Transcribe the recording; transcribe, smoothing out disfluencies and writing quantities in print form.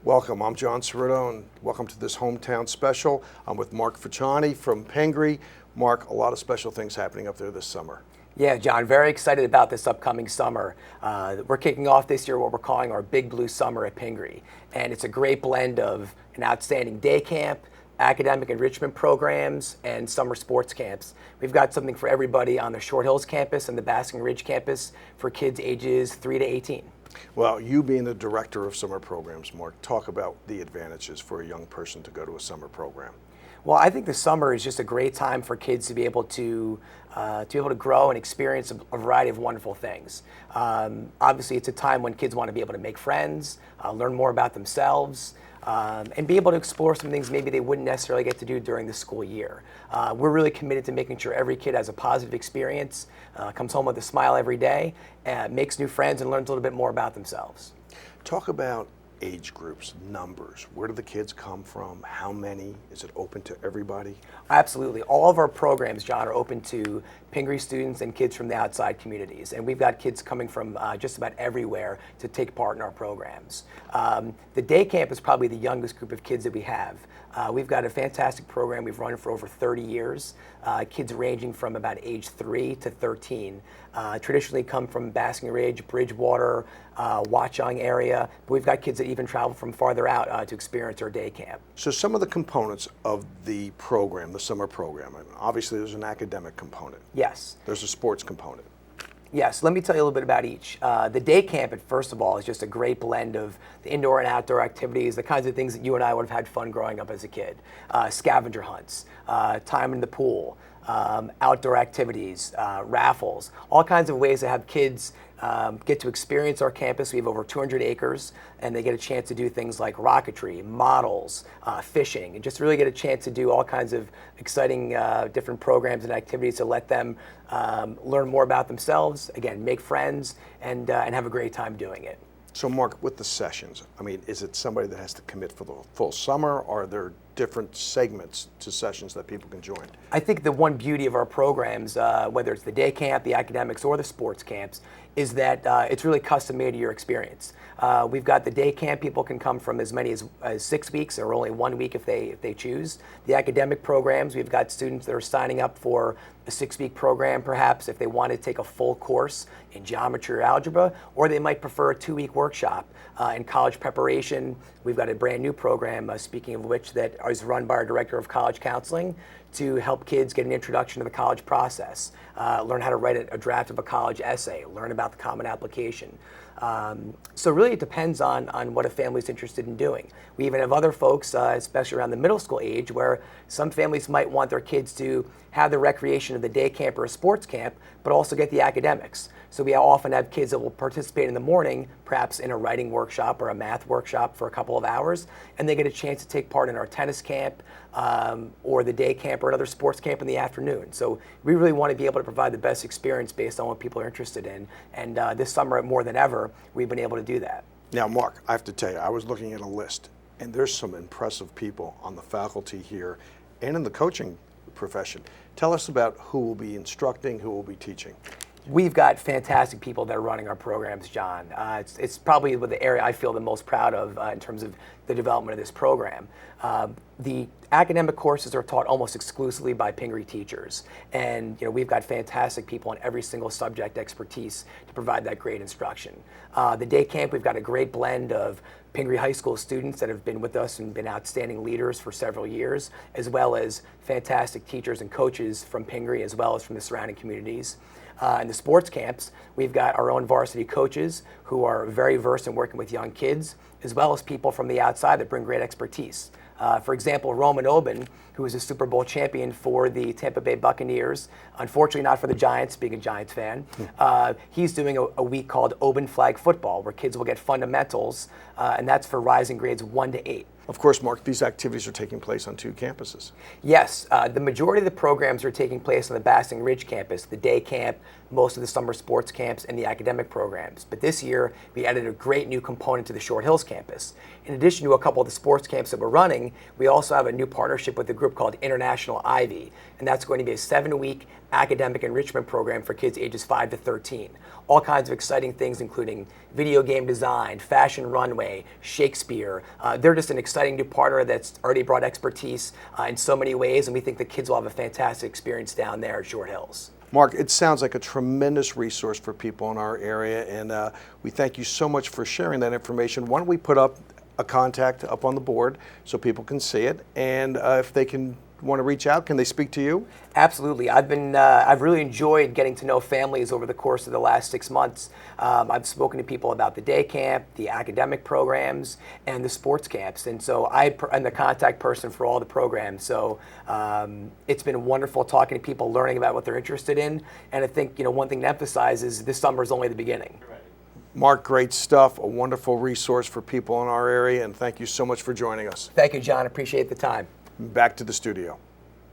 Welcome, I'm John Serruto, and welcome to this HomeTowne special. I'm with Mark Facciani from Pingry. Mark, a lot of special things happening up there this summer. Yeah, John, very excited about this upcoming summer. We're kicking off this year what we're calling our Big Blue Summer at Pingry. And it's a great blend of an outstanding day camp, academic enrichment programs, and summer sports camps. We've got something for everybody on the Short Hills campus and the Basking Ridge campus for kids ages 3 to 18. Well, you being the director of summer programs, Mark, talk about the advantages for a young person to go to a summer program. Well, I think the summer is just a great time for kids to be able to grow and experience a variety of wonderful things. Obviously, it's a time when kids want to be able to make friends, learn more about themselves, and be able to explore some things maybe they wouldn't necessarily get to do during the school year. We're really committed to making sure every kid has a positive experience, comes home with a smile every day, makes new friends, and learns a little bit more about themselves. Talk about age groups, numbers. Where do the kids come from? How many? Is it open to everybody? Absolutely. All of our programs, John, are open to Pingry students and kids from the outside communities. And we've got kids coming from just about everywhere to take part in our programs. The day camp is probably the youngest group of kids that we have. We've got a fantastic program we've run for over 30 years. Kids ranging from about age 3 to 13. Traditionally come from Basking Ridge, Bridgewater, Watchung area. But we've got kids that even travel from farther out to experience our day camp. So some of the components of the program, the summer program, and obviously there's an academic component. Yes. There's a sports component. Yes, let me tell you a little bit about each. The day camp, first of all, is just a great blend of the indoor and outdoor activities, the kinds of things that you and I would have had fun growing up as a kid. Scavenger hunts, time in the pool, outdoor activities, raffles, all kinds of ways to have kids get to experience our campus. We have over 200 acres, and they get a chance to do things like rocketry, models, fishing, and just really get a chance to do all kinds of exciting different programs and activities to let them learn more about themselves, again, make friends, and have a great time doing it. So Mark, with the sessions, I mean, is it somebody that has to commit for the full summer, or are there different segments to sessions that people can join? I think the one beauty of our programs, whether it's the day camp, the academics, or the sports camps, is that it's really custom made to your experience. We've got the day camp, people can come from as many as 6 weeks or only 1 week if they choose. The academic programs, we've got students that are signing up for a 6-week program perhaps if they want to take a full course in geometry or algebra, or they might prefer a 2-week workshop in college preparation. We've got a brand new program, speaking of which, that is run by our Director of College Counseling to help kids get an introduction to the college process, learn how to write a draft of a college essay, learn about the Common Application. So really it depends on what a family's interested in doing. We even have other folks, especially around the middle school age, where some families might want their kids to have the recreation of the day camp or a sports camp, but also get the academics. So we often have kids that will participate in the morning, perhaps in a writing workshop or a math workshop for a couple of hours, and they get a chance to take part in our tennis camp or the day camp or another sports camp in the afternoon. So we really want to be able to provide the best experience based on what people are interested in. And this summer, more than ever, we've been able to do that. Now, Mark, I have to tell you, I was looking at a list, and there's some impressive people on the faculty here and in the coaching profession. Tell us about who will be instructing, who will be teaching. We've got fantastic people that are running our programs, John. It's probably the area I feel the most proud of in terms of the development of this program. The academic courses are taught almost exclusively by Pingry teachers, and we've got fantastic people on every single subject expertise to provide that great instruction. The day camp, we've got a great blend of Pingry High School students that have been with us and been outstanding leaders for several years, as well as fantastic teachers and coaches from Pingry, as well as from the surrounding communities. In the sports camps, we've got our own varsity coaches who are very versed in working with young kids, as well as people from the outside that bring great expertise. For example, Roman Oben, who is a Super Bowl champion for the Tampa Bay Buccaneers, unfortunately not for the Giants, being a Giants fan, he's doing a week called Oben Flag Football, where kids will get fundamentals, and that's for rising grades 1 to 8. Of course, Mark, these activities are taking place on 2 campuses. Yes, the majority of the programs are taking place on the Basking Ridge campus, the day camp, most of the summer sports camps, and the academic programs. But this year, we added a great new component to the Short Hills campus. In addition to a couple of the sports camps that we're running, we also have a new partnership with a group called International Ivy, and that's going to be a 7-week academic enrichment program for kids ages 5 to 13. All kinds of exciting things, including video game design, fashion runway, Shakespeare. They're just an exciting new partner that's already brought expertise in so many ways, and we think the kids will have a fantastic experience down there at Short Hills. Mark, it sounds like a tremendous resource for people in our area, and we thank you so much for sharing that information. Why don't we put up a contact up on the board so people can see it, and if they want to reach out, can they speak to you? Absolutely. I've really enjoyed getting to know families over the course of the last 6 months. I've spoken to people about the day camp, the academic programs, and the sports camps, and so I'm the contact person for all the programs. So it's been wonderful talking to people, learning about what they're interested in, and I think one thing to emphasize is this summer is only the beginning. Mark, great stuff, a wonderful resource for people in our area, and thank you so much for joining us. Thank you, John. Appreciate the time. Back to the studio.